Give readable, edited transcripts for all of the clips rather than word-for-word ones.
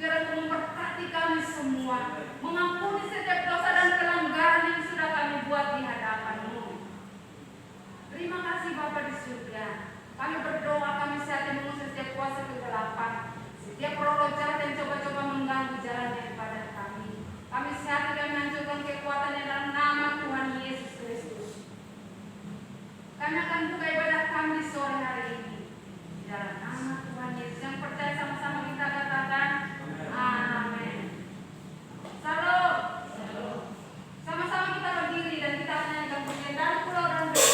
Biar Engkau memberkati kami semua, mengampuni setiap dosa dan pelanggaran yang sudah kami buat di hadapan-Mu. Terima kasih Bapa di surga. Kami berdoa, kami saat ini mengusir setiap kuasa kegelapan, setiap roh jahat yang coba-coba mengganggu jalan daripada kami. Kami saat ini kami hancurkan kekuatan yang dalam nama Tuhan Yesus Kristus. Kami akan buka ibadah kami di sore hari ini. Di dalam nama Tuhan Yesus yang percaya, sama-sama kita katakan amin. Salam. Sama-sama kita berdiri dan kita menyanyikan pujian dari Pulau Randu.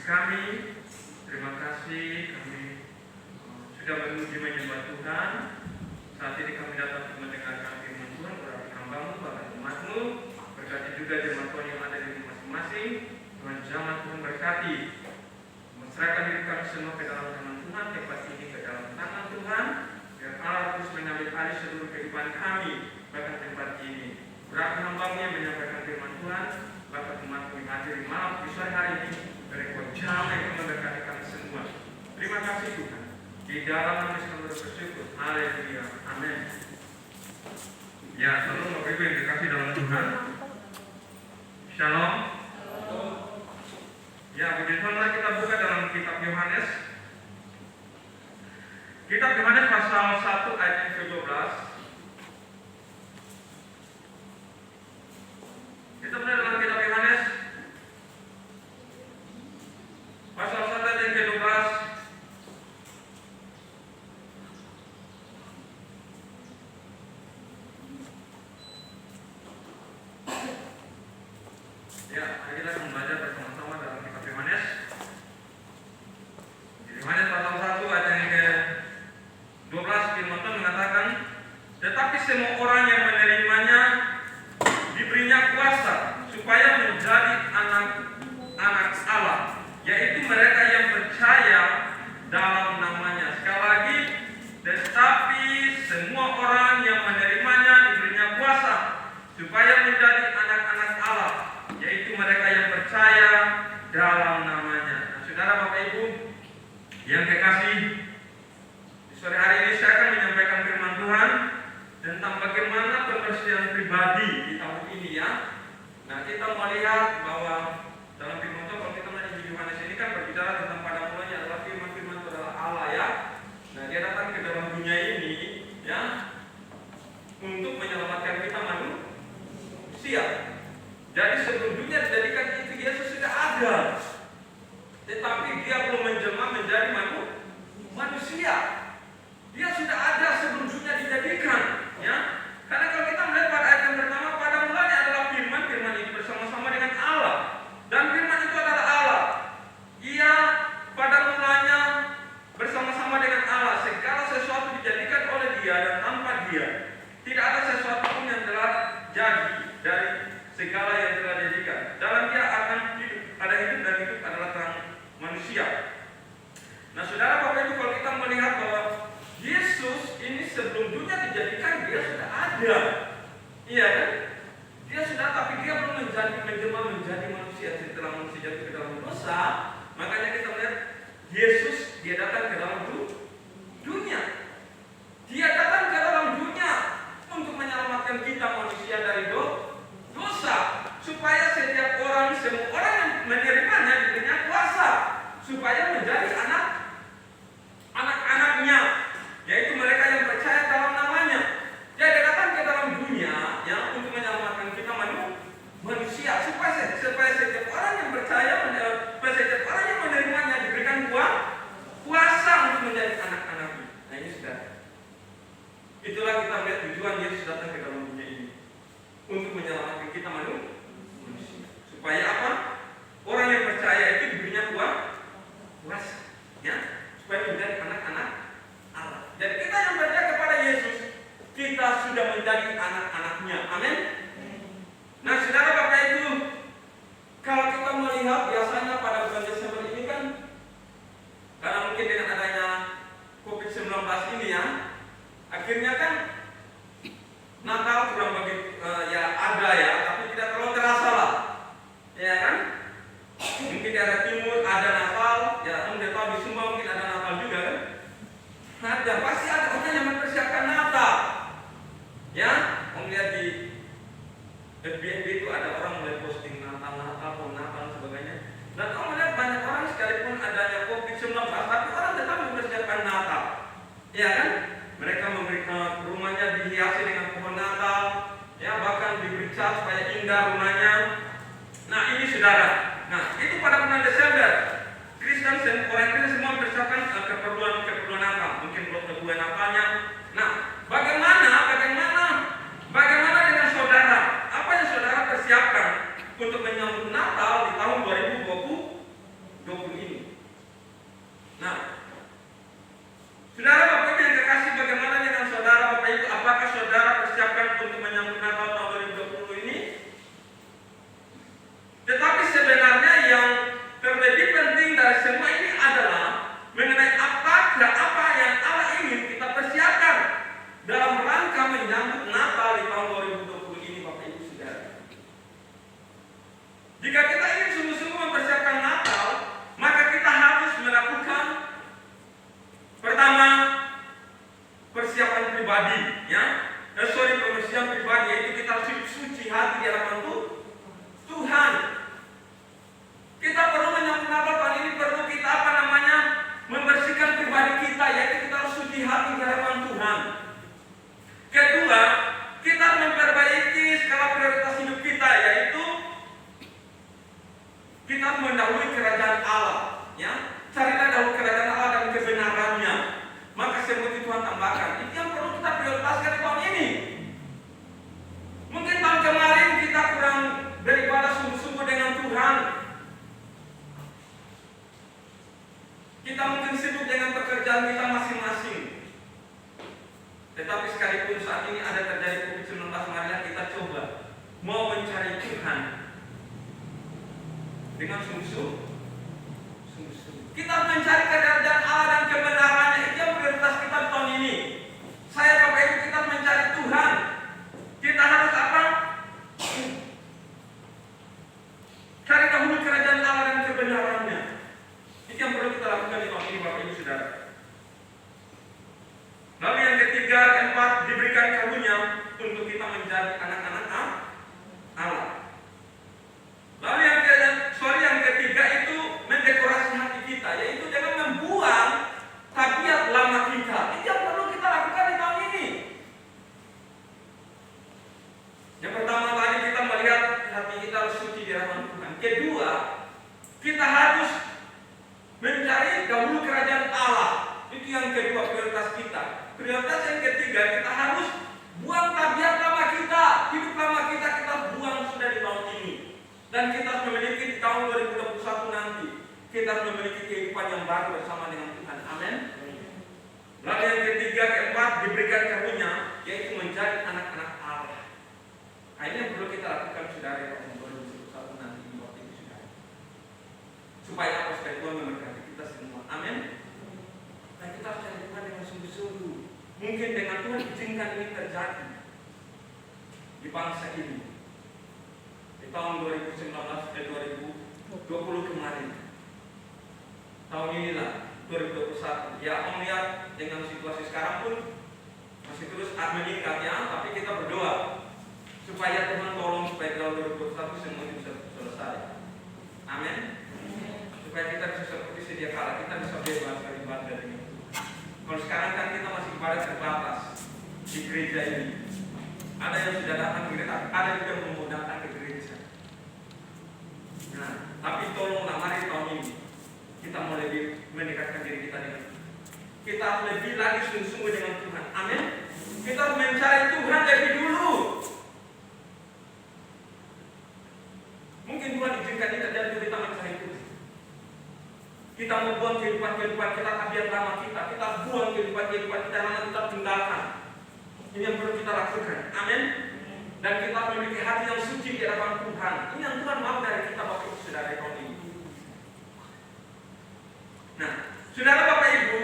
kami, terima kasih kami sudah memuji menyembah Tuhan. Saat ini kami datang untuk mendengarkan firman Tuhan. Berarti hamba-Mu, Bapak umat-Mu, berkati juga jemaat Tuhan yang ada di rumah masing-masing. Tuhan jamah Tuhan berkati. Serahkan diri kami semua ke dalam tangan Tuhan, tempat ini ke dalam tangan Tuhan, biar Allah terus mengambil alih seluruh kehidupan kami, bahkan tempat ini. Berarti hamba-Mu yang menyampaikan firman Tuhan, Bapak umat-Mu yang hadir di malam di sore hari ini, berikut jamah yang memberkati kami semua. Terima kasih Tuhan. Di dalam nama kami bersyukur. Haleluya. Amin. Ya, shalom Bapak Ibu yang dikasih dalam Tuhan. Shalom. Ya, puji Tuhan, mari kita buka dalam kitab Yohanes. Kitab Yohanes pasal 1 ayat yang ke-12. Kita mulai dalam kitab Yohanes pasal 1 ayat yang ke-12. Ya, mari kita akan belajar bersama-sama dalam kitab Yohanes. Yohanes pasal 1 ayat yang ke-12, firman Tuhan mengatakan, tetapi semua orang yang menerimanya diberinya kuasa supaya menjadi anak-anak Allah, yaitu mereka yang percaya dalam namanya. Sekali lagi, tetapi semua orang yang menerimanya diberinya kuasa supaya menjadi anak-anak Allah, yaitu mereka yang percaya dalam namanya. Nah, saudara Bapak Ibu yang kekasih, di sore hari ini saya akan menyampaikan firman Tuhan tentang bagaimana pembersihan pribadi di tahun ini ya. Nah, kita melihat bahwa dalam firman Tuhan, kalau kita melihat di Yohanes ini kan berbicara tentang pada mulanya adalah firman-firman itu adalah Allah ya. Nah, dia datang ke dalam dunia ini ya untuk menyelamatkan kita manusia. Jadi sebelum dunia dijadikan itu Yesus sudah ada, tetapi dia belum menjelma menjadi manusia. Dia sudah ada sebelum dunia dijadikan, ya. Karena kalau kita melihat pada ayat yang pertama, pada mulanya adalah firman, firman itu bersama-sama dengan Allah, dan firman itu adalah Allah. Ia pada mulanya bersama-sama dengan Allah. Segala sesuatu dijadikan oleh Dia dan tanpa Dia tidak ada sesuatu pun yang telah jadi dari segala yang telah dijadikan. Dalam Dia akan hidup, ada hidup dan hidup adalah terang manusia. Nah, saudara Bapak Ibu, kalau kita melihat bahwa Yesus ini sebelum dunia dijadikan dia sudah ada, iya kan? Dia sudah, tapi dia belum menjelma menjadi manusia. Setelah manusia jatuh ke dalam dosa, makanya kita melihat Yesus dia datang ke dalam dunia. Dia datang ke dalam dunia untuk menyelamatkan kita manusia dari dosa, supaya setiap orang, semua orang yang menerimanya diberinya kuasa supaya menjadi anak-anaknya, yaitu mereka yang percaya dalam namanya. Dia datang ke dalam dunia ya untuk menyelamatkan kita manusia, supaya setiap orang yang percaya, setiap orang yang menerimanya diberikan kuasa untuk menjadi anak-anaknya. Nah, ini sudah. Itulah kita melihat tujuan Yesus datang ke dalam dunia ini untuk menyelamatkan kita manusia. Supaya apa? Orang yang percaya itu diberinya kuasa, ya, supaya menjadi anak-anak Allah. Dan kita yang percaya kepada Yesus, kita sudah menjadi anak-anaknya. Amin. Nah, saudara Bapak Ibu, kalau kita melihat biasanya pada bulan Desember ini kan, karena mungkin dengan adanya COVID-19 ini ya, akhirnya kan Natal kurang begitu ya ada ya, tapi tidak terlalu terasa lah, ya kan? Mungkin di daerah timur ada Natal, ya Om tahu di Sumba mungkin ada Natal juga kan? Ada, pasti ada orang yang mempersiapkan Natal, ya. Om lihat di FB itu ada orang mulai posting Natal dan sebagainya. Dan Om melihat banyak orang sekalipun adanya COVID-19, tapi orang tetap mempersiapkan Natal, ya kan? Mereka memberikan rumahnya dihiasi dengan pohon Natal, ya, bahkan diberi cat supaya indah rumahnya. Nah, ini saudara. Nah, itu pada bulan Desember. Orang Kristen semua mempersiapkan keperluan Natal, mungkin belum keperluan Natalnya. Nah, bagaimana dengan saudara? Apa yang saudara persiapkan untuk menyambut Natal di tahun 2020 ini? Kita harus mendahului kerajaan Allah, ya. Carilah dahulu kerajaan Allah dan kebenarannya, maka semua itu Tuhan tambahkan. Itu yang perlu kita prioritaskan di tahun ini. Mungkin tahun kemarin kita kurang beribadah sungguh-sungguh dengan Tuhan. Kita mungkin sibuk dengan pekerjaan kita masing-masing. Tetapi sekalipun saat ini ada terjadi COVID-19, marilah kita coba mau mencari Tuhan dengan sungguh-sungguh. Kita mencari kerajaan Allah dan kebenarannya. Itu yang prioritas kita di tahun ini. Saya Bapak Ibu, kita mencari Tuhan. Kita harus apa? Cari dahulu kerajaan Allah dan kebenarannya. Itu yang perlu kita lakukan di tahun ini, Bapak Ibu Saudara. Lalu yang ketiga, keempat, diberikan karunia untuk kita menjadi anak-anak Allah. Lalu yang ketiga itu mendekorasi hati kita, yaitu dengan membuang tabiat lama kita. Itu yang perlu kita lakukan di tahun ini. Yang pertama tadi kita melihat hati kita harus suci di hadapan Tuhan. Kedua, kita harus mencari dahulu kerajaan Allah. Itu yang kedua prioritas kita. Prioritas yang ketiga, kita harus buang tabiat lama kita, hidup lama kita buang sudah di tahun ini. Dan kita harus memiliki di tahun 2021 nanti, kita harus memiliki kehidupan yang baru bersama dengan Tuhan. Amin. Lalu yang ketiga, keempat, diberikan karunia, yaitu menjadi anak-anak Allah. Nah, ini yang perlu kita lakukan saudara tahun 2021 nanti di waktu itu saudara. Supaya apa? Supaya Tuhan memberkati kita semua. Amin. Nah, kita harus cari Tuhan dengan sungguh-sungguh. Mungkin dengan Tuhan izinkan ini terjadi di bangsa ini. Di tahun 2020 kemarin. Tahun inilah 2021. Ya, Om lihat dengan situasi sekarang pun masih terus meningkat ya, tapi kita berdoa supaya Tuhan tolong supaya tahun 2021 semua ini bisa selesai. Amin. Supaya kita bisa seperti sedia kala, kita bisa bebas beribadah dengan Tuhan. Kalau sekarang kan kita masih ibadah terbatas di gereja ini. Ada yang sudah datang ke gereja, ada juga yang mau datang ke gereja. Nah, tapi tolonglah mari tahun ini kita mau lebih mendekatkan diri kita dengan Tuhan. Kita harus lebih lagi sungguh-sungguh dengan Tuhan. Amin. Kita harus mencari Tuhan lebih dulu. Mungkin Tuhan izinkan ini terjadi untuk kita mencari Tuhan. Kita mau buang kehidupan kita, tabiat lama kita buang kehidupan kita lama, kita tinggalkan. Ini yang perlu kita lakukan. Amin. Dan kita memiliki hati yang suci di hadapan Tuhan. Ini yang Tuhan mau dari kita, Bapak Ibu Saudara tahun ini. Nah, Saudara Bapak Ibu,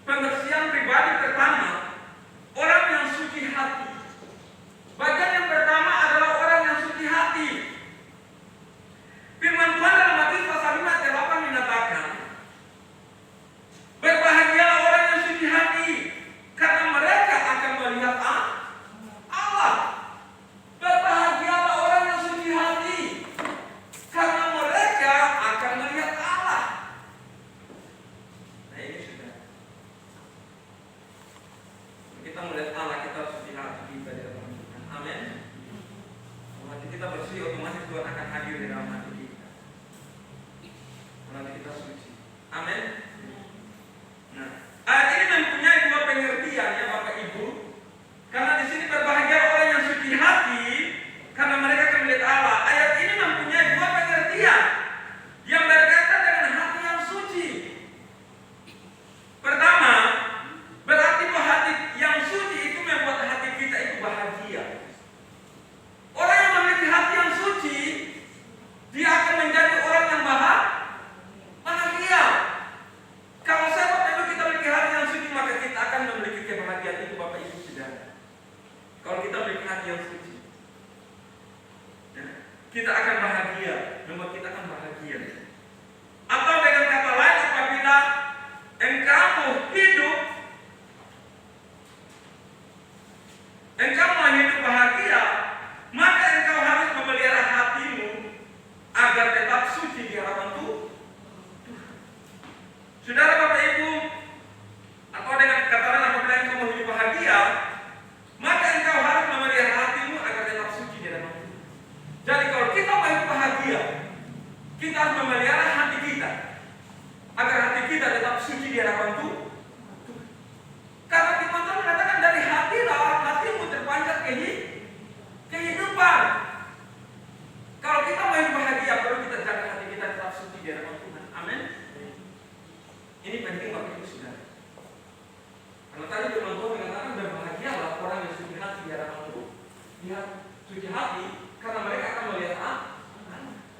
pembersihan pribadi pertama, orang yang suci hati. Bagian yang pertama adalah orang yang suci hati. Firman Tuhan dalam Matius pasal 5 ayat 8 menyatakan, berbahagialah orang yang suci hati, karena mereka akan melihat Allah. Berbahagialah orang yang suci hati, karena mereka akan melihat Allah. Nah, ini sudah. Kita melihat Allah, kita harus suci hati kita di dalam Tuhan. Amin. Kalau hati kita bersih, otomatis Tuhan akan hadir di dalam hati kita. Kalau hati kita suci. Amin. Nah, ayat ini mempunyai dua pengertian ya Bapak Ibu. Karena di sini berbahagia orang yang suci hati, karena mereka akan melihat Allah. Ayat ini mempunyai dua pengertian yang berkaitan dengan hati yang suci. Pertama, berarti bahwa hati yang suci itu membuat hati kita itu bahagia. Orang yang memiliki hati yang suci, dia akan menjadi orang yang bahagia. harus memelihara hati kita agar hati kita tetap suci di hadapan Tuhan. Karena firman Tuhan mengatakan dari hatilah hatimu terpancar kehidupan. Kalau kita mau hidup bahagia, perlu kita jaga hati kita tetap suci di hadapan Tuhan. Amin. Ini penting bagi ibu saudara. Karena tadi firman Tuhan mengatakan berbahagialah orang yang suci hati di hadapan Tuhan. Lihat, suci hati karena mereka akan melihat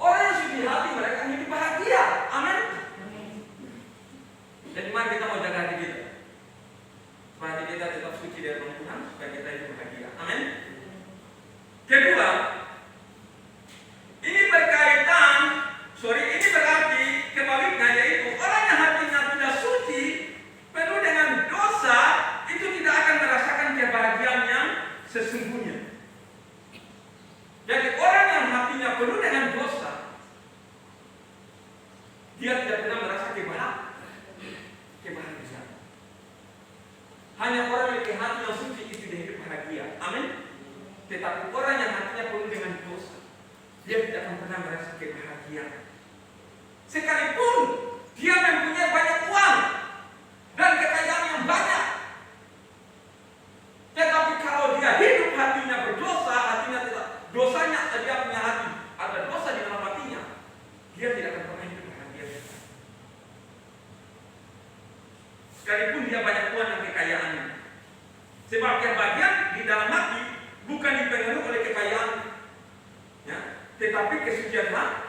orang yang suci hati mereka akan hidup bahagia. Amin. Jadi mari kita mau jaga hati kita supaya hati kita tetap suci di hadapan Tuhan, supaya kita hidup bahagia. Amin. Kedua, ini berarti kebaliknya, yaitu orang yang hatinya tidak suci, penuh dengan dosa, itu tidak akan merasakan kebahagiaan yang sesungguhnya. Jadi orang yang hatinya penuh dengan dosa, dia tidak pernah merasa kebahagiaan. Hanya orang yang memiliki hati yang suci itu dia hidup bahagia. Amin. Tetapi orang yang hatinya penuh dengan dosa, dia tidak akan pernah merasa kebahagiaan. Sekalipun dia mempunyai banyak uang dan kekayaan yang banyak, tetapi kalau dia hidup hatinya berdosa, hatinya tidak dosanya, dia punya hati ada dosa di dalam hatinya, dia tidak akan pernah hidup bahagia. Sekalipun dia banyak uang dan kekayaannya, sebab kebahagiaan di dalam hati bukan dipengaruhi oleh kekayaan, ya, tetapi kesucian hati.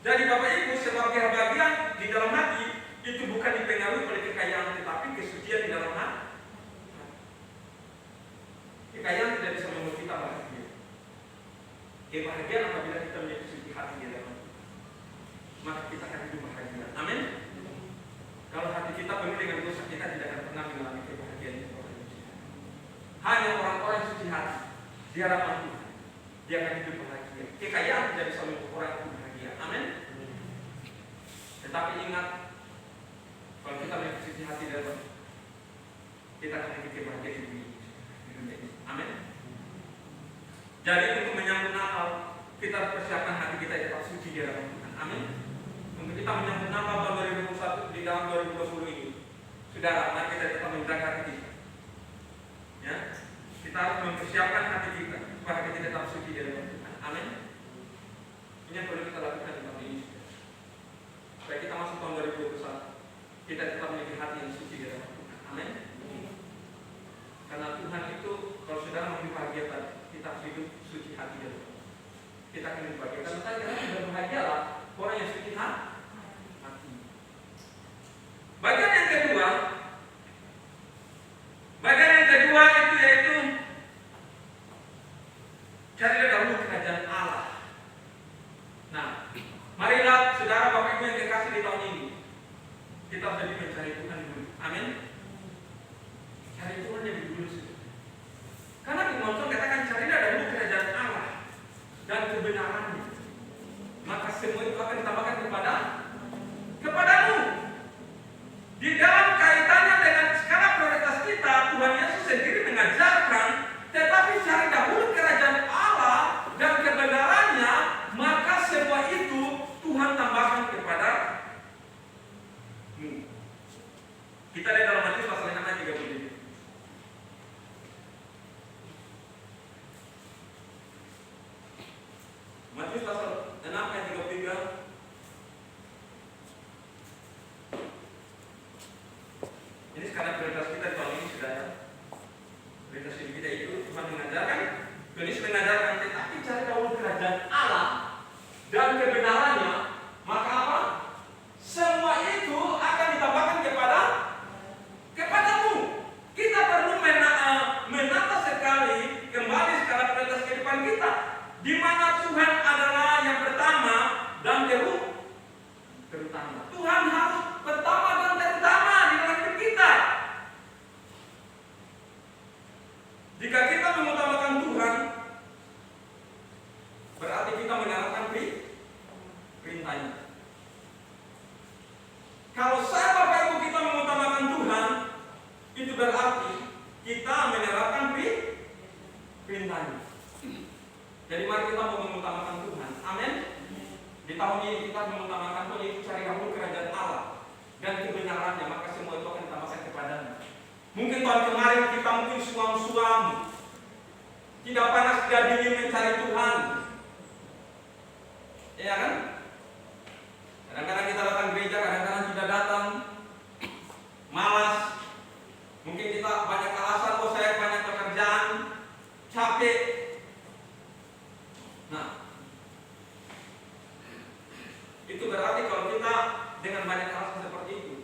Jadi Bapak Ibu, sebab kebahagiaan di dalam hati itu bukan dipengaruhi oleh kekayaan, tetapi kesucian di dalam hati. Kekayaan tidak bisa membuat kita bahagia. Kebahagiaan apabila kita menjadi suci hati di dalam hati, maka kita akan hidup bahagia. Amin. Kalau hati kita penuh dengan dosa, kita tidak akan pernah mengalami kebahagiaan itu. Hanya orang-orang suci hati di hadapan Tuhan, dia akan hidup bahagia. Kekayaan tidak bisa membuat orang itu bahagia. Amin. Tetapi ingat, kalau kita memiliki suci hati dalam, kita akan memiliki kebahagiaan di dunia ini. Amin. Jadi untuk menyambut Natal, kita harus persiapkan hati kita tetap suci di hadapan Tuhan. Amin. Untuk kita menyambut Natal tahun 2021 di dalam 2020 ini, saudara, mari kita tetap menjaga hati kita. Ya, kita harus mempersiapkan hati kita supaya kita tetap suci di hadapan Tuhan. Amin. Ini yang perlu kita lakukan di tahun ini. Supaya kita masuk tahun 2021, kita tetap memiliki hati yang suci di hadapan Tuhan. Amin. Karena Tuhan itu, kalau saudara mau dibahagiakan, kita harus hidup suci hati di hadapan Tuhan. Kita akan dibahagiakan. Karena kita sudah bahagialah orang yang suci hati. Bagian yang kedua itu yaitu carilah dahulu kerajaan Allah. Nah, marilah saudara Bapak Ibu yang kekasih di tahun ini, kita harus jadi mencari Tuhan dulu. Amin. Cari Tuhan yang dulu. Karena firman Tuhan katakan carilah dahulu kerajaan Allah dan kebenarannya, maka semua itu akan ditambahkan kepadamu. Di dalam kaitannya dengan skala prioritas kita, Tuhan Yesus sendiri mengajarkan, tetapi cari dahulu kerajaan Allah dan kebenarannya, maka semua itu Tuhan tambahkan kepadamu. Kita lihat dalam Matius pasal 6 ayat 37. Matius pasal 6 ayat 33. tahun ini kita mengutamakan Tuhan Yesus, cari dahulu kerajaan Allah dan kebenarannya, maka semua itu akan ditambahkan kepadanya. Mungkin tahun kemarin kita mungkin suam-suam, tidak panas tidak dingin mencari Tuhan, ya kan? Kadang-kadang kita datang gereja, kadang-kadang tidak datang, malas. Mungkin kita banyak alasan, oh saya banyak pekerjaan, capek. Nah, itu berarti kalau kita dengan banyak alasan seperti itu,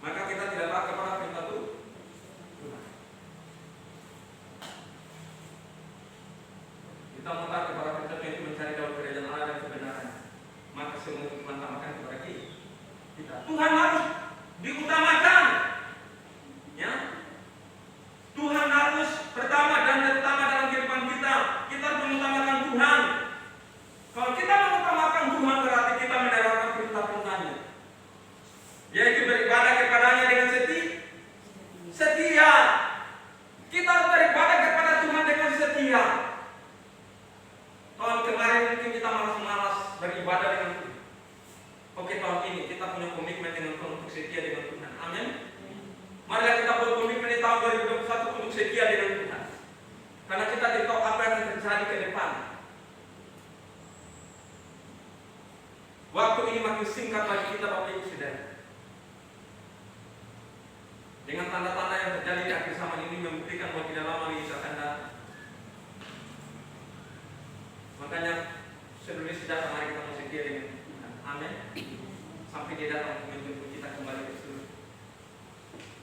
maka kita tidak taat kepada perintah Tuhan. Kita mau taat kepada perintah Tuhan itu mencari dahulu kerajaan Allah dan kebenaran, maka semua itu Tuhan tambahkan kepada kita. Tuhan harus diutamakan, ya. Tuhan harus pertama dan terutama dalam kehidupan kita. Kita harus mengutamakan Tuhan. Kalau kita mengutamakan Tuhan berarti kita menerapkan perintah-perintahnya, yaitu beribadah kepadanya dengan setia. Kita harus beribadah kepada Tuhan dengan setia. Tahun kemarin mungkin kita malas-malas beribadah dengan Tuhan. Oke, tahun ini kita punya komitmen dengan Tuhan untuk setia dengan Tuhan. Amin. Marilah kita buat komitmen di tahun 2021 untuk setia dengan Tuhan. Karena kita tidak tahu apa yang akan terjadi ke depan. Waktu ini makin singkat bagi kita, Bapak Ibu Saudara. Dengan tanda-tanda yang terjadi di akhir zaman ini membuktikan bahwa tidak lama lagi akan datang. Makanya sebelum Yesus datang, mari kita mau setia dengan Tuhan. Amin. Sampai Dia datang untuk menjemput kita kembali ke surga.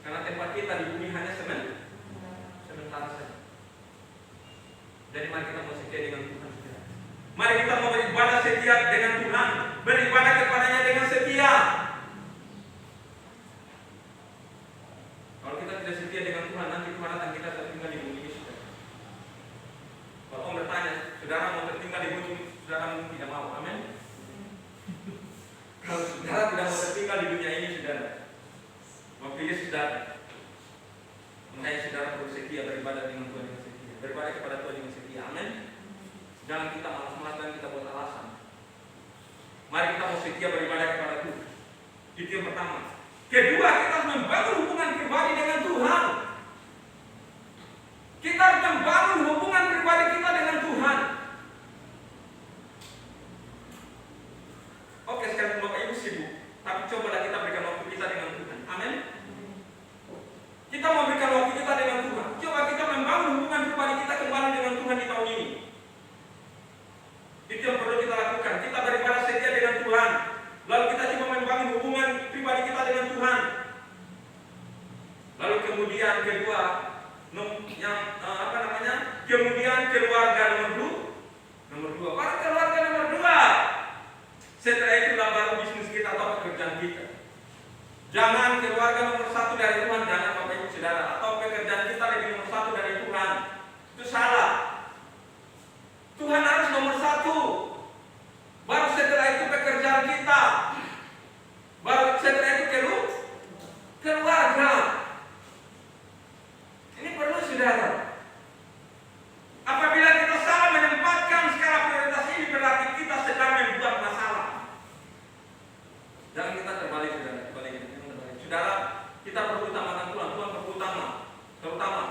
Karena tempat kita di bumi hanya sementara saja. Jadi mari kita mau setia dengan Tuhan. Mari kita mau beribadah setia dengan Tuhan, beribadah kepadanya dengan setia. Kalau kita tidak setia dengan Tuhan, nanti Tuhan akan kita tertinggal di bumi ini, saudara. Kalau Om bertanya, saudara mau tertinggal di bumi, saudara mungkin tidak mau. Amin. Kalau saudara tidak mau tertinggal di dunia ini, saudara, waktu Yesus datang, makanya saudara perlu setia beribadah dengan Tuhan dengan setia, beribadah kepada Tuhan dengan setia. Amin. Jangan kita malas-malas dan kita buat alasan. Mari kita mau setia beribadah kepada Tuhan. Itu yang pertama. Kedua, kita harus membangun hubungan pribadi dengan Tuhan. Kita harus membangun hubungan pribadi kita dengan Tuhan. Oke, sekarang Bapak Ibu sibuk, tapi cobalah kita berikan waktu kita dengan Tuhan. Amin. Kita mau berikan waktu kita dengan Tuhan. Coba kita membangun hubungan pribadi kita kembali dengan Tuhan di tahun ini. Itu yang perlu kita lakukan. Kita beribadah setia dengan Tuhan. Lalu kita coba membangun hubungan pribadi kita dengan Tuhan. Lalu kemudian kedua, kemudian keluarga nomor dua. Baru keluarga nomor dua. Setelah itu baru bisnis kita atau pekerjaan kita. Jangan keluarga nomor satu dari Tuhan, jangan Bapak Ibu Saudara, atau pekerjaan kita lebih nomor satu dari Tuhan. Itu salah. Tuhan harus nomor satu. Baru setelah itu pekerjaan kita. Baru setelah itu keluarga. Ini perlu saudara. Apabila kita salah menempatkan skala prioritas ini, berarti kita sedang membuat masalah. Jangan kita terbalik, saudara. Saudara, kita perlu utamakan Tuhan. Tuhan perlu terutama.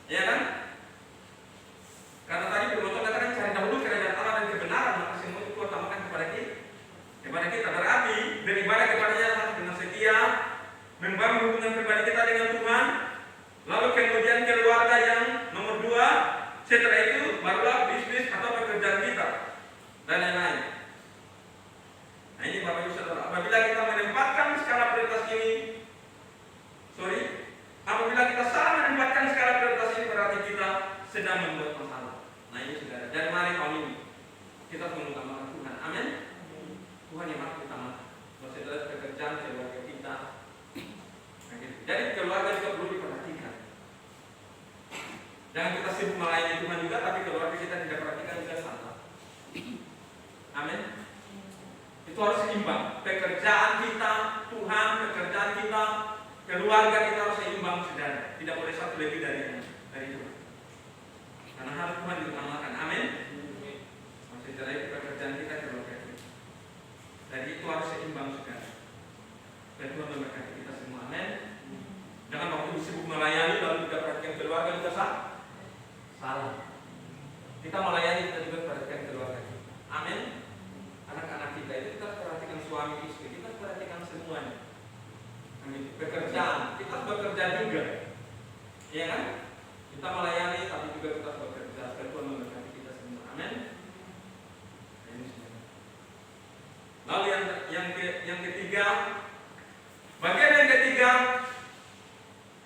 Ya kan? Karena tadi bermotor katakan cari dahulu kerajaan Allah dan kebenaran, maka semua itu Tuhan tambahkan kepada kita. Berarti beribadah kepadanya dengan setia, membangun hubungan pribadi kita dengan Tuhan, lalu kemudian keluarga yang nomor dua, setelah itu barulah bisnis atau pekerjaan kita dan lain-lain. Nah ini Bapak Ibu Saudara, apabila kita menempatkan skala prioritas ini, apabila kita salah menempatkan skala prioritas ini, berarti kita sedang membuat masalah. Nah ini saudara, dari mari tahun ini kita mengutamakan Tuhan. Amin. Tuhan yang harus utamakan. Saudara, pekerjaan keluarga kita. Nah, gitu. Jadi keluarga juga perlu diperhatikan. Jangan kita sibuk melayani Tuhan juga, tapi keluarga kita tidak perhatikan juga salah. Amin. Itu harus seimbang. Pekerjaan kita, Tuhan, pekerjaan kita, keluarga kita harus seimbang, saudara. Tidak boleh satu lebih dari Tuhan. Karena harus Tuhan diutamakan. Amin. Saudara, suami istri, kita perhatikan semuanya. Pekerjaan, kita bekerja juga, ya kan? Kita melayani, tapi juga kita bekerja. Supaya Tuhan memberkati kita semua. Amin. Lalu yang ketiga, bagian yang ketiga,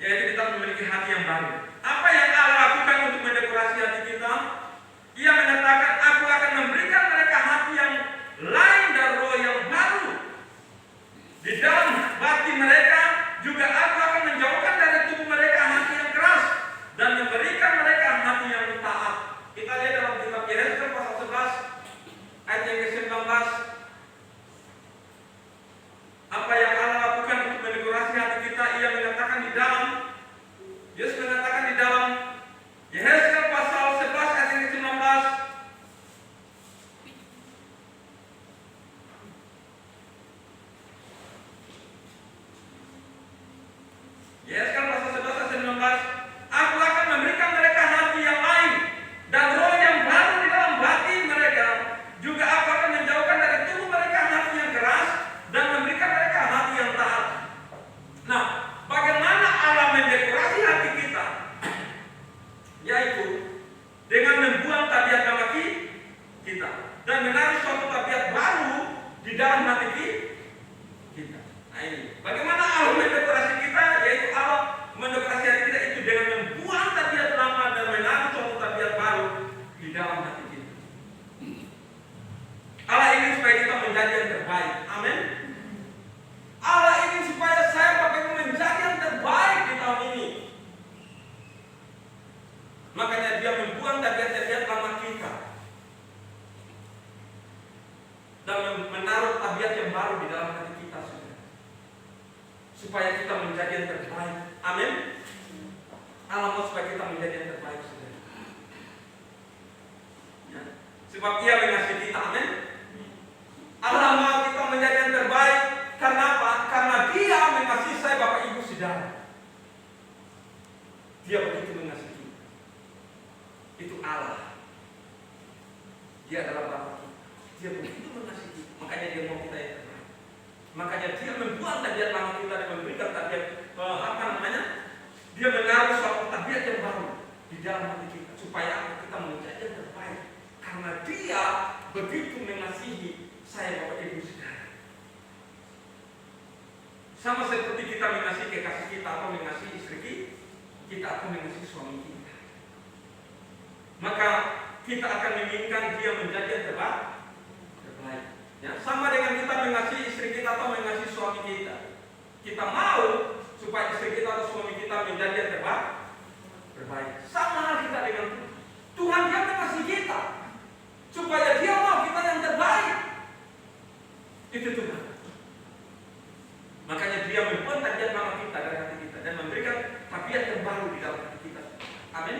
yaitu kita memiliki hati yang baru. Apa yang Allah lakukan untuk mendekorasi hati kita? Ia menyatakan, aku akan memberikan mereka hati yang lain dan roh yang baru. Di dalam hati mereka juga aku akan menjauhkan dari tubuh mereka hati yang keras dan memberikan mereka hati yang taat. Kita lihat dalam kitab Yesaya pasal 11 ayat yang ke-19. Apa yang Allah lakukan untuk mendekorasi hati kita? Ia menyatakan di dalam, Yesus mengatakan di dalam Yesaya pasal 11 ayat yang ke-19. Yesaya pasal 11 ayat 19. Aku akan memberikan mereka hati yang lain dan roh yang baru di dalam hati mereka. Juga aku akan menjauhkan dari tubuh mereka hati yang keras dan memberikan mereka hati yang taat. Nah, bagaimana Allah mendekorasi hati kita? Yaitu dengan membuang tabiat lama kita dan menaruh suatu tabiat baru di dalam hati kita. Nah ini, bagaimana Allah mendekorasi kita? Yaitu Allah mendekorasi hati kita itu dengan membuang tabiat lama dan menaruh suatu tabiat baru di dalam hati kita. Allah ingin supaya kita menjadi yang terbaik. Amin. Allah ingin supaya saya Bapak Ibu menjadi yang terbaik di tahun ini. Makanya Dia membuang tabiat-tabiat lama kita dan menaruh tabiat yang baru di dalam hati kita, saudara, supaya kita menjadi yang terbaik. Amin. Allah mau supaya kita menjadi yang terbaik, saudara. Ya. Sebab Ia mengasihi kita. Amin. Allah mau kita menjadi yang terbaik. Karena apa? Karena Dia mengasihi saya, Bapak Ibu, saudara. Dia begitu mengasihi kita. Itu Allah. Dia adalah Bapa kita. Dia begitu mengasihi kita. Makanya Dia mau kita yang terbaik. Makanya Dia membuang tabiat lama kita dan memberikan tabiat Dia menaruh suatu tabiat yang baru di dalam hati kita supaya kita menjadi yang terbaik. Karena Dia begitu mengasihi saya, Bapak Ibu, saudara. Sama seperti kita mengasihi kekasih kita atau mengasihi istri kita atau mengasihi suami kita. Maka kita akan menginginkan dia menjadi yang terbaik. Ya, sama dengan kita mengasihi istri kita atau mengasihi suami kita. Kita mau supaya istri kita atau suami kita menjadi yang terbaik. Sama hal kita dengan Tuhan. Tuhan Dia mengasihi kita supaya Dia mau kita yang terbaik. Itu Tuhan. Makanya Dia membuat tabiat lama kita dari hati kita dan memberikan tabiat yang baru di dalam hati kita. Amin.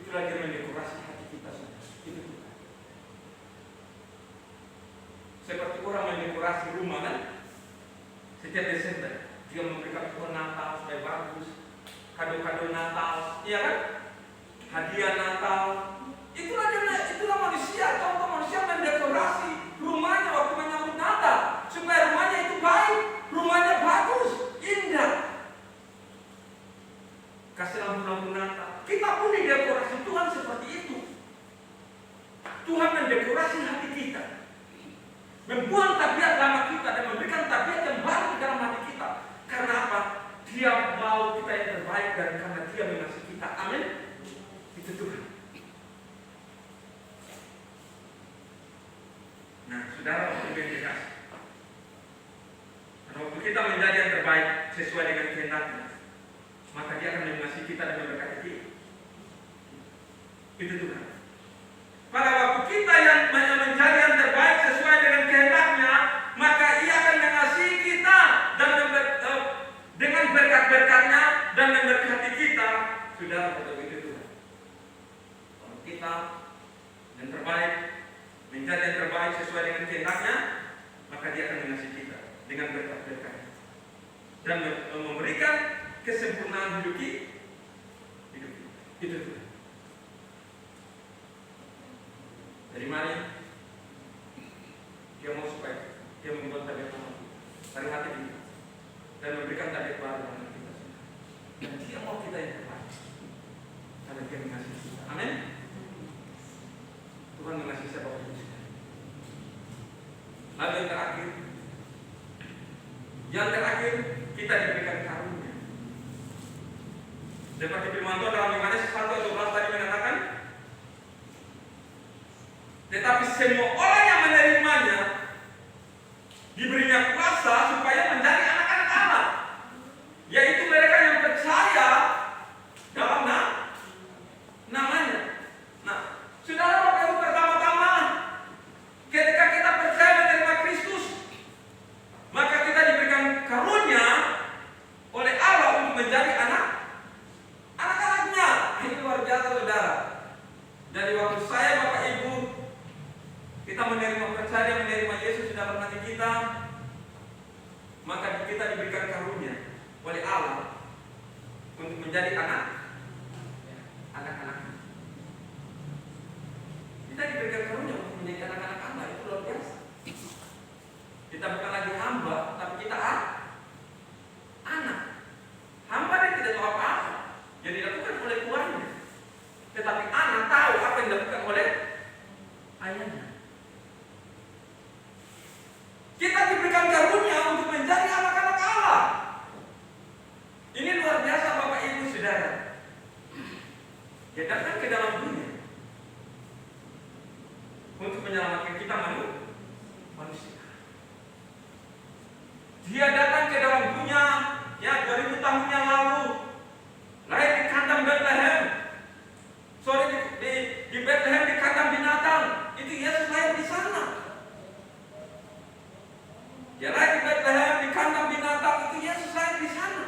Itulah Dia mendekorasi hati kita. Itu Tuhan. Seperti orang mendekorasi rumah kan, setiap Desember Dia memberikan pohon Natal supaya bagus, kado-kado Natal, iya kan? Hadiah Natal. Itulah manusia, contoh manusia mendekorasi rumahnya waktu menyambut Natal supaya rumahnya itu baik, rumahnya bagus, indah. Kasih lampu-lampu Natal. Kita pun didekorasi Tuhan seperti itu. Tuhan mendekorasi hati kita, membuang tabiat lama kita dan memberikan tabiat yang baru di dalam hati kita. Karena apa? Dia mau kita yang terbaik dan karena Dia mengasihi kita. Amin. Itu Tuhan. Nah, saudara, waktu yang dikasih, waktu kita menjadi yang terbaik sesuai dengan kehendak-Nya, maka Dia akan mengasihi kita dan memberkati kita. Itu Tuhan. Pada waktu kita yang menjadi yang terbaik sesuai dengan kehendak-Nya, maka Ia akan mengasihi kita dan dengan berkat-berkat-Nya dan memberkati kita. Saudara, betul itu Tuhan. Kalau kita yang terbaik, menjadi yang terbaik sesuai dengan kehendak-Nya, maka Dia akan mengasihi kita dengan berkat-berkat-Nya dan memberikan kesempurnaan hidup kita. Itu Tuhan. Dari mana? Dia mau supaya Dia Lalu yang terakhir kita diberikan karunia. Seperti firman Tuhan dalam Yohanes 1:12 tadi mengatakan, tetapi semua orang yang menerimanya diberinya kuasa supaya menjadi anak-anak Allah, yaitu mereka yang percaya dalam namanya. Nah, saudara Bapak Ibu, pertama-tama ketika kita percaya menerima Kristus, maka kita diberikan karunia oleh Allah untuk menjadi anak-anaknya. Ini luar biasa, saudara. Dari waktu saya, Bapak Ibu, kita percaya menerima Yesus di dalam hati kita, maka kita diberikan karunia oleh Allah untuk menjadi anak-anak. Kita diberikan karunia untuk menjadi anak-anak Allah. Itu luar biasa. Kita bukan lagi hamba, tapi kita anak. Hamba yang tidak tahu apa-apa, yang dilakukan oleh tuannya. Tetapi anak tahu apa yang dilakukan oleh ayahnya. Kita diberikan karunia untuk menjadi anak-anak Allah. Ini luar biasa, Bapak Ibu Saudara. Dia datang ke dalam dunia untuk menyelamatkan kita manusia. Dia datang ke dalam dunia 2000 tahun yang lalu, lahir di kandang Bethlehem. Di Bethlehem, di kandang binatang. Itu Yesus lahir di sana. Dia lahir di Bethlehem, di kandang binatang. Itu Yesus lahir di sana.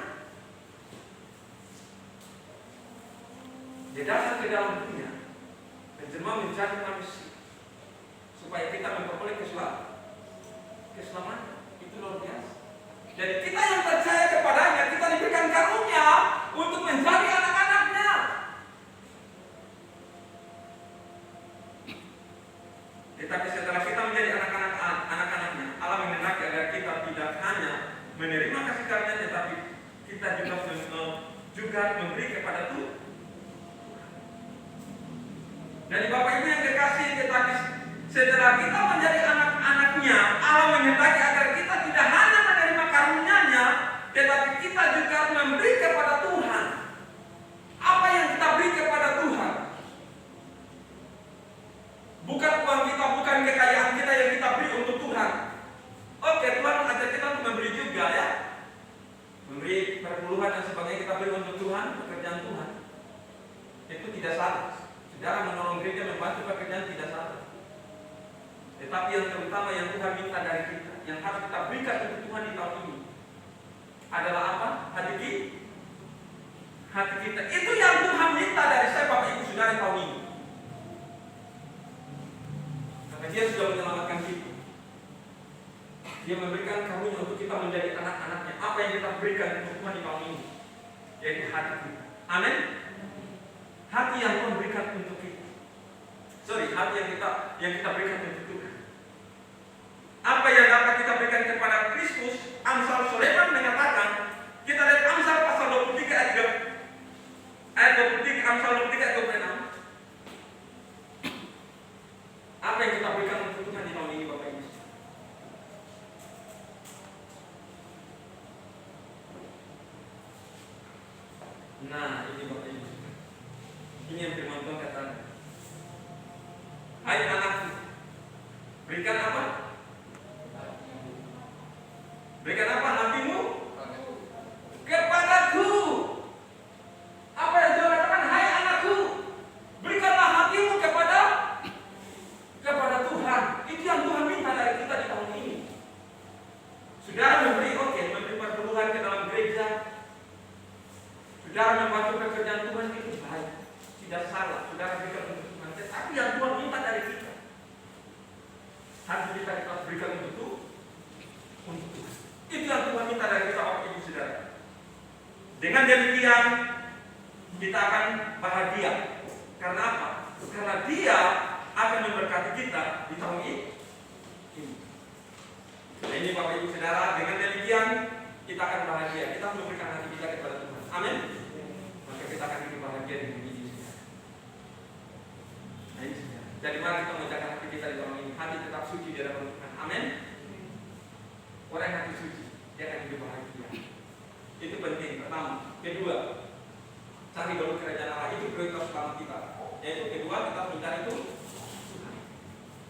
Dia datang ke dalam dunia menjelma menjadi manusia supaya kita memperoleh keselamatan. Itu luar biasa. Jadi kita yang percaya kepadanya, kita diberikan karunia untuk menjadi anak-anaknya. Tetapi setelah kita menjadi anak-anaknya, Allah menghendaki agar kita tidak hanya menerima kasih karunia, tetapi kita juga memberi kepada Tuhan. Dari Bapak Ibu yang kekasih, tetapi setelah kita menjadi anak-anaknya, Allah menghendaki agar kita tidak hanya menerima karunia-Nya, tetapi kita juga memberi kepada Tuhan. Apa yang kita beri kepada Tuhan? Bukan uang kita, bukan kekayaan kita yang kita beri untuk Tuhan. Oke, Tuhan ajar kita untuk memberi juga, ya. Memberi perpuluhan dan sebagainya kita beri untuk Tuhan, pekerjaan Tuhan. Itu tidak salah. Saudara menolong gereja, membantu pekerjaan tidak salah. Tetapi yang terutama yang Tuhan minta dari kita, yang harus kita berikan untuk Tuhan di tahun ini adalah apa? Hati kita. Itu yang Tuhan minta dari saya, Bapak Ibu Saudara, tahun ini. Karena Dia sudah menyelamatkan kita. Dia memberikan karunia untuk kita menjadi anak-anaknya. Apa yang kita berikan untuk Tuhan di tahun ini? Yaitu hati kita. Amin. Hati yang Tuhan berikan untuk kita. Hati yang kita berikan untuk Tuhan. Apa yang dapat kita berikan kepada Kristus? Amsal Sulaiman mengatakan, kita lihat Amsal pasal 23 ayat 23, Amsal 23 ayat 26. Apa yang kita berikan untuk Tuhan di tahun ini, Bapak Ibu? Nah, ini Bapak Ibu. Ini yang firman Tuhan katakan. Hai anakku, berikan apa? Berikan apa hatimu? Kepadaku. Apa yang Tuhan katakan? Hai anakku, berikanlah hatimu kepada Tuhan. Itu yang Tuhan minta dari kita di tahun ini. Saudara memberi perpuluhan ke dalam gereja. Saudara membantu pekerjaan Tuhan, itu baik, tidak salah. Saudara berikan untuk Tuhan. Tetapi yang Tuhan minta dari kita, harus kita berikan untuk Tuhan. Itu yang Tuhan minta dari kita, Bapak Ibu Saudara. Dengan demikian kita akan bahagia. Karena apa? Karena Dia akan memberkati kita di tahun ini. Nah, ini Bapak Ibu Saudara, dengan demikian kita akan bahagia. Kita memberikan hati kita kepada Tuhan. Amin. Maka kita akan hidup bahagia di dunia ini. Nah, ini saudara. Jadi mari kita menjaga hati kita di tahun ini. Hati tetap suci di hadapan Tuhan. Amin. Orang yang hati suci, dia akan hidup bahagia. Itu penting, pertama. Kedua, cari dulu kerajaan Allah, itu prioritas utama kita. Yaitu kedua, kita mencari itu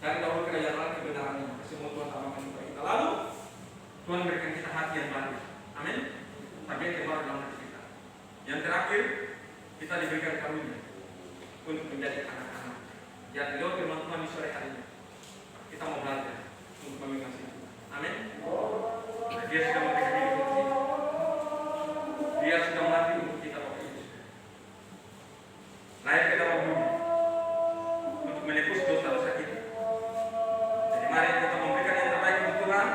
cari dahulu kerajaan Allah, kebenarannya. Semua Tuhan tambahkan kepada kita. Lalu Tuhan berikan kita hati yang baru. Amin. Tabiat yang baru dalam hati kita. Yang terakhir, kita diberikan karunia untuk menjadi anak-anak. Jadi lewat firman Tuhan di sore hari ini, kita mau belajar untuk mengasihi Tuhan. Amin. Nah, dia sudah memberikan hidup untuk kita. Dia sudah mati untuk kita, Bapak Ibu. Lahir ke dalam bumi untuk menebus dosa-dosa kita. Jadi mari kita memberikan yang terbaik untuk Tuhan,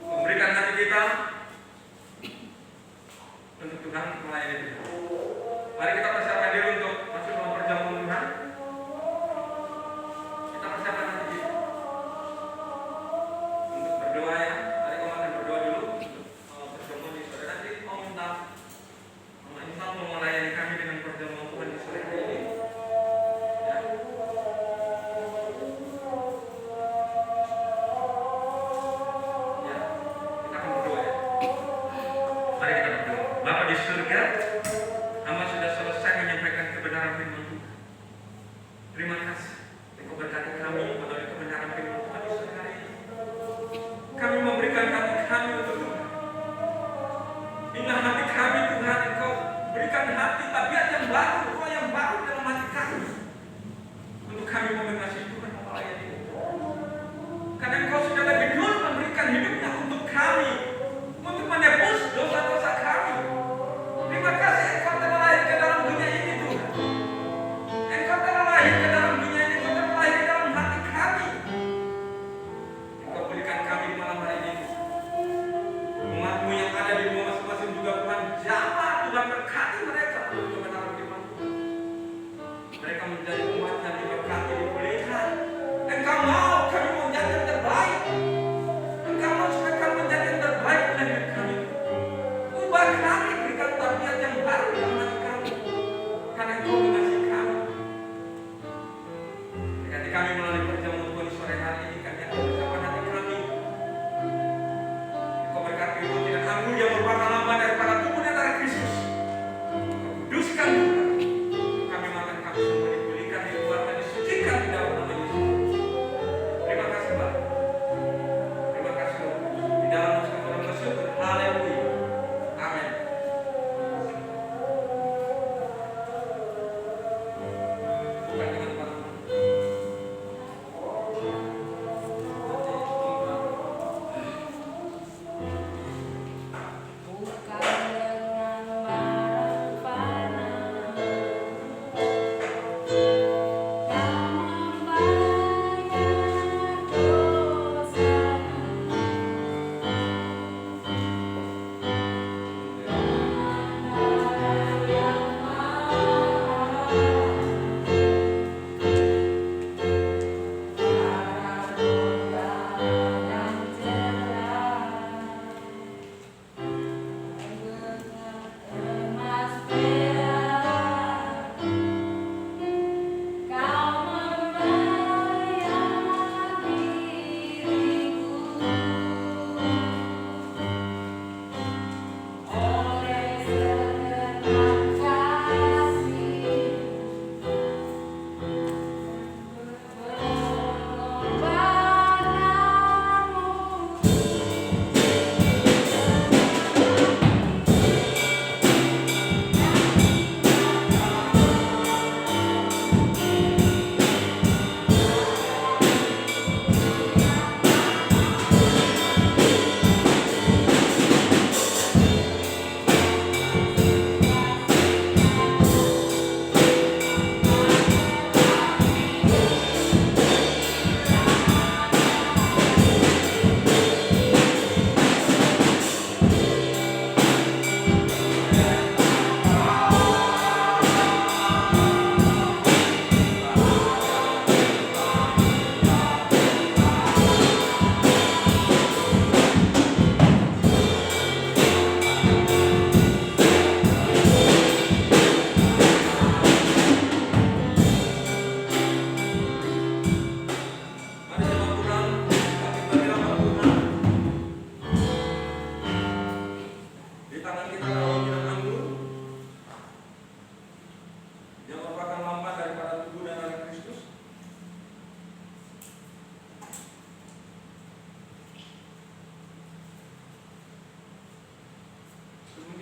memberikan hati kita untuk Tuhan, untuk melayani Tuhan. Mari kita persiapkan diri untuk masuk dalam perjamuan Tuhan. Kita persiapkan hati kita untuk berdoa ya. Mari kamu akan berdoa dulu untuk perjamuan di sore nanti. Kamu minta Mama Intan mau melayani kami dengan perjamuan Tuhan di sore hari ini. Ya.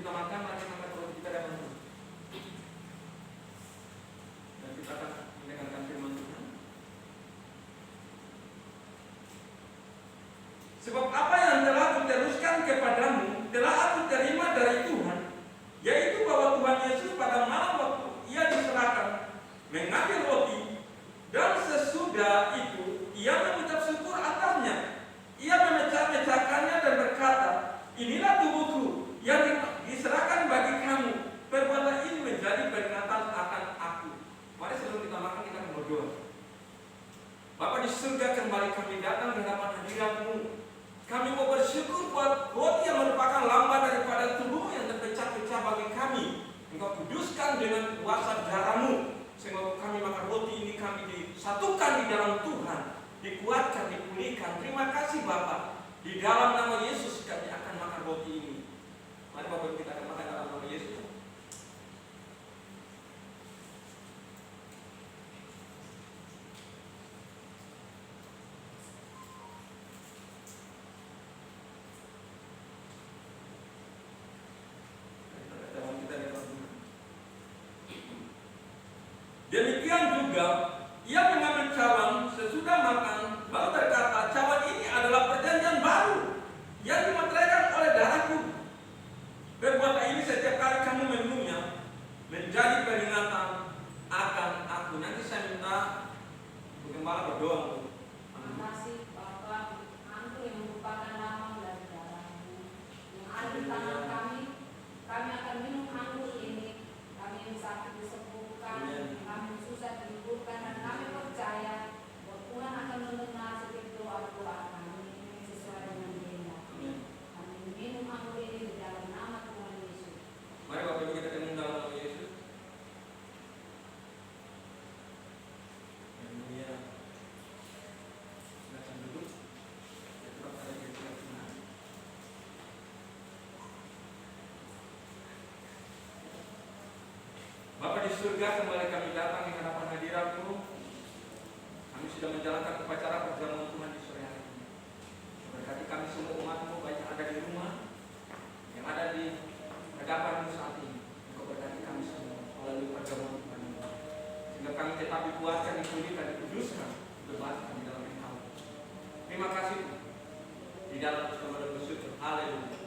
kita makan, mari kita angkat roti kita dan makan. Dan kita akan mendengarkan firman Tuhan. Sebab apa yang telah kuteruskan kepadamu telah aku terima dari Tuhan, yaitu bahwa Tuhan Yesus pada malam waktu ia diserahkan mengambil roti, dan sesudah itu ia mengucap syukur atasnya. Ia memecah-mecahkannya dan berkata, inilah tubuhku yang diserahkan bagi kamu. Perbuatan ini menjadi peringatan akan aku. Mari sebelum kita makan kita akan berdoa. Bapa di surga, kembali kami datang di hadapan hadirat-Mu. Kami mau bersyukur buat roti yang merupakan lambang daripada tubuh yang terpecah-pecah bagi kami. Engkau kuduskan dengan kuasa darah-Mu, sehingga kami makan roti ini, kami disatukan di dalam Tuhan, dikuatkan, dipulihkan. Terima kasih Bapa. Di dalam nama Yesus kami akan makan roti ini. Mari Bapak kita akan makan dalam nama Yesus. Demikian juga ia mengambil cawan sesudah makan, lalu berkata, cawan ini adalah perjanjian baru yang dimeteraikan oleh darahku. Perbuatan ini setiap kali kamu meminumnya menjadi peringatan akan aku. Nanti saya minta Bu Gembala berdoa. Terima kasih Bapak, Angku yang merupakan lambang dari darah-Mu yang ada di tangan kami. Kami akan minum anggur ini. Kami yang sakit disembuhkan, kami yang susah dihiburkan, dan kami percaya bahwa Tuhan akan mendengar setiap doa-doa kami sesuai dengan kehendak. Kami minum anggur ini di dalam nama Tuhan Yesus. Mari Bapak Ibu kita minum dalam nama Yesus. Haleluya. Silakan duduk. Tetap ada di sebelah kanan. Bapa di surga, kembali kami datang di hadapan hadirat-Mu. Kami sudah menjalankan upacara perjamuan Tuhan di sore hari ini. Berkati kami semua umat-Mu, baik yang ada di rumah, yang ada di hadapan-Mu saat ini. Engkau berkati kami semua melalui perjamuan Tuhan ini, sehingga kami tetap dikuatkan, dipulihkan, dikuduskan, dibebaskan di dalam Engkau. Terima kasih di dalam segala bersyukur. Haleluya.